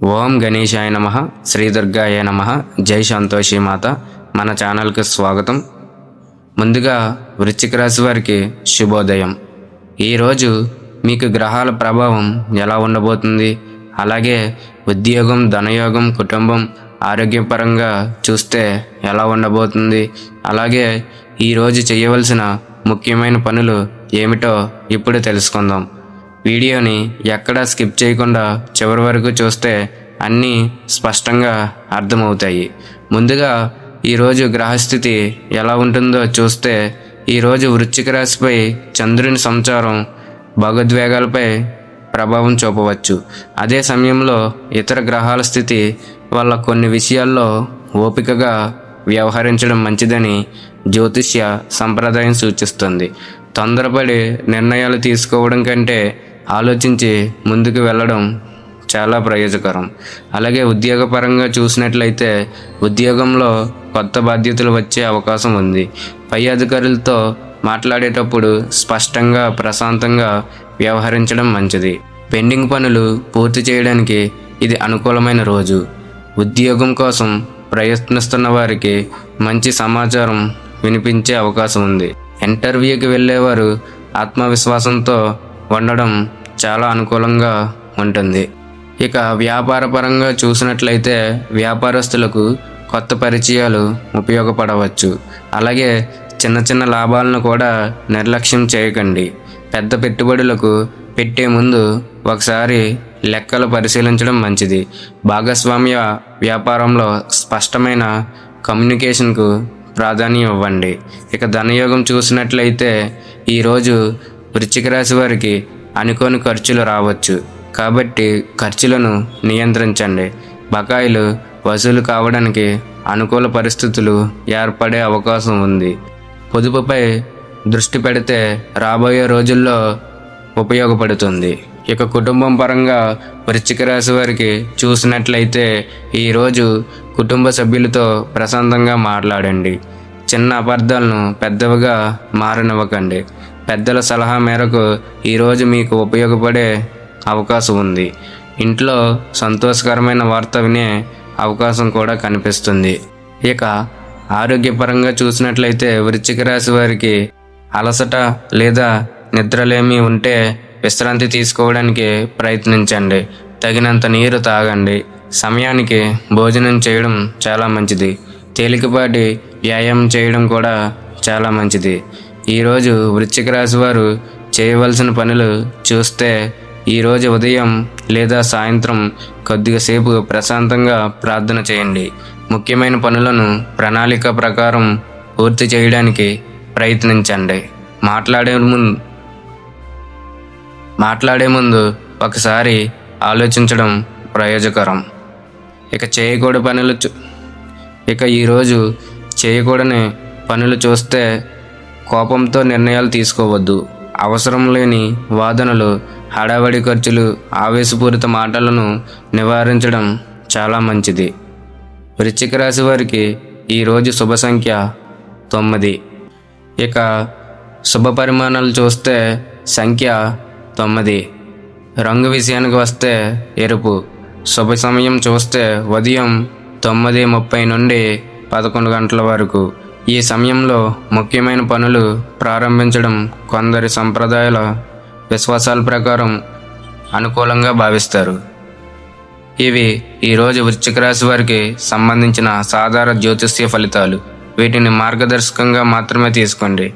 ఓం గణేశాయ నమః, శ్రీ దుర్గాయ నమః, జై సంతోషి మాత. మన ఛానల్కి స్వాగతం. ముందుగా వృశ్చిక రాశి వారికి శుభోదయం. ఈరోజు మీకు గ్రహాల ప్రభావం ఎలా ఉండబోతుంది, అలాగే ఉద్యోగం, ధనయోగం, కుటుంబం, ఆరోగ్యపరంగా చూస్తే ఎలా ఉండబోతుంది, అలాగే ఈరోజు చేయవలసిన ముఖ్యమైన పనులు ఏమిటో ఇప్పుడు తెలుసుకుందాం. వీడియోని ఎక్కడా స్కిప్ చేయకుండా చివరి వరకు చూస్తే అన్నీ స్పష్టంగా అర్థమవుతాయి. ముందుగా ఈరోజు గ్రహస్థితి ఎలా ఉంటుందో చూస్తే, ఈరోజు వృశ్చిక రాశిపై చంద్రుని సంచారం భావోద్వేగాలపై ప్రభావం చూపవచ్చు. అదే సమయంలో ఇతర గ్రహాల స్థితి వల్ల కొన్ని విషయాల్లో ఓపికగా వ్యవహరించడం మంచిదని జ్యోతిష్య సంప్రదాయం సూచిస్తుంది. తొందరపడి నిర్ణయాలు తీసుకోవడం కంటే ఆలోచించి ముందుకు వెళ్ళడం చాలా ప్రయోజకరం. అలాగే ఉద్యోగపరంగా చూసినట్లయితే ఉద్యోగంలో కొత్త బాధ్యతలు వచ్చే అవకాశం ఉంది. పై అధికారులతో మాట్లాడేటప్పుడు స్పష్టంగా, ప్రశాంతంగా వ్యవహరించడం మంచిది. పెండింగ్ పనులు పూర్తి చేయడానికి ఇది అనుకూలమైన రోజు. ఉద్యోగం కోసం ప్రయత్నిస్తున్న వారికి మంచి సమాచారం వినిపించే అవకాశం ఉంది. ఇంటర్వ్యూకి వెళ్ళేవారు ఆత్మవిశ్వాసంతో ఉండడం చాలా అనుకూలంగా ఉంటుంది. ఇక వ్యాపార పరంగా చూసినట్లయితే వ్యాపారస్తులకు కొత్త పరిచయాలు ఉపయోగపడవచ్చు. అలాగే చిన్న చిన్న లాభాలను కూడా నిర్లక్ష్యం చేయకండి. పెద్ద పెట్టుబడులకు పెట్టే ముందు ఒకసారి లెక్కలు పరిశీలించడం మంచిది. భాగస్వామ్య వ్యాపారంలో స్పష్టమైన కమ్యూనికేషన్కు ప్రాధాన్యం ఇవ్వండి. ఇక ధనయోగం చూసినట్లయితే ఈరోజు వృశ్చిక రాశి వారికి అనుకోని ఖర్చులు రావచ్చు, కాబట్టి ఖర్చులను నియంత్రించండి. బకాయిలు వసూలు కావడానికి అనుకూల పరిస్థితులు ఏర్పడే అవకాశం ఉంది. పొదుపుపై దృష్టి పెడితే రాబోయే రోజుల్లో ఉపయోగపడుతుంది. ఇక కుటుంబం పరంగా వృశ్చిక రాశి వారికి చూసినట్లయితే ఈరోజు కుటుంబ సభ్యులతో ప్రశాంతంగా మాట్లాడండి. చిన్న అపార్థాలను పెద్దవిగా మారనివ్వకండి. పెద్దల సలహా మేరకు ఈరోజు మీకు ఉపయోగపడే అవకాశం ఉంది. ఇంట్లో సంతోషకరమైన వార్త వినే అవకాశం కూడా కనిపిస్తుంది. ఇక ఆరోగ్యపరంగా చూసినట్లయితే వృశ్చిక రాశి వారికి అలసట లేదా నిద్రలేమి ఉంటే విశ్రాంతి తీసుకోవడానికి ప్రయత్నించండి. తగినంత నీరు తాగండి. సమయానికి భోజనం చేయడం చాలా మంచిది. తేలికపాటి వ్యాయామం చేయడం కూడా చాలా మంచిది. ఈరోజు వృశ్చిక రాశి వారు చేయవలసిన పనులు చూస్తే, ఈరోజు ఉదయం లేదా సాయంత్రం కొద్దిగా సేపు ప్రశాంతంగా ప్రార్థన చేయండి. ముఖ్యమైన పనులను ప్రణాళిక ప్రకారం పూర్తి చేయడానికి ప్రయత్నించండి. మాట్లాడే ముందు ఒకసారి ఆలోచించడం ప్రయోజకరం. ఇక ఈరోజు చేయకూడని పనులు చూస్తే కోపంతో నిర్ణయాలు తీసుకోవద్దు. అవసరం లేని వాదనలు, హడావడి ఖర్చులు, ఆవేశపూరిత మాటలను నివారించడం చాలా మంచిది. వృశ్చిక రాశి వారికి ఈరోజు శుభ సంఖ్య 9. ఇక శుభ పరిమాణాలు చూస్తే సంఖ్య 9. రంగు విషయానికి వస్తే ఎరుపు. శుభ సమయం చూస్తే ఉదయం 9:30 నుండి 11 గంటల వరకు. ఈ సమయంలో ముఖ్యమైన పనులు ప్రారంభించడం కొందరి సంప్రదాయాల విశ్వాసాల ప్రకారం అనుకూలంగా భావిస్తారు. ఇవి ఈరోజు వృశ్చిక రాశి వారికి సంబంధించిన సాధారణ జ్యోతిష్య ఫలితాలు. వీటిని మార్గదర్శకంగా మాత్రమే తీసుకోండి.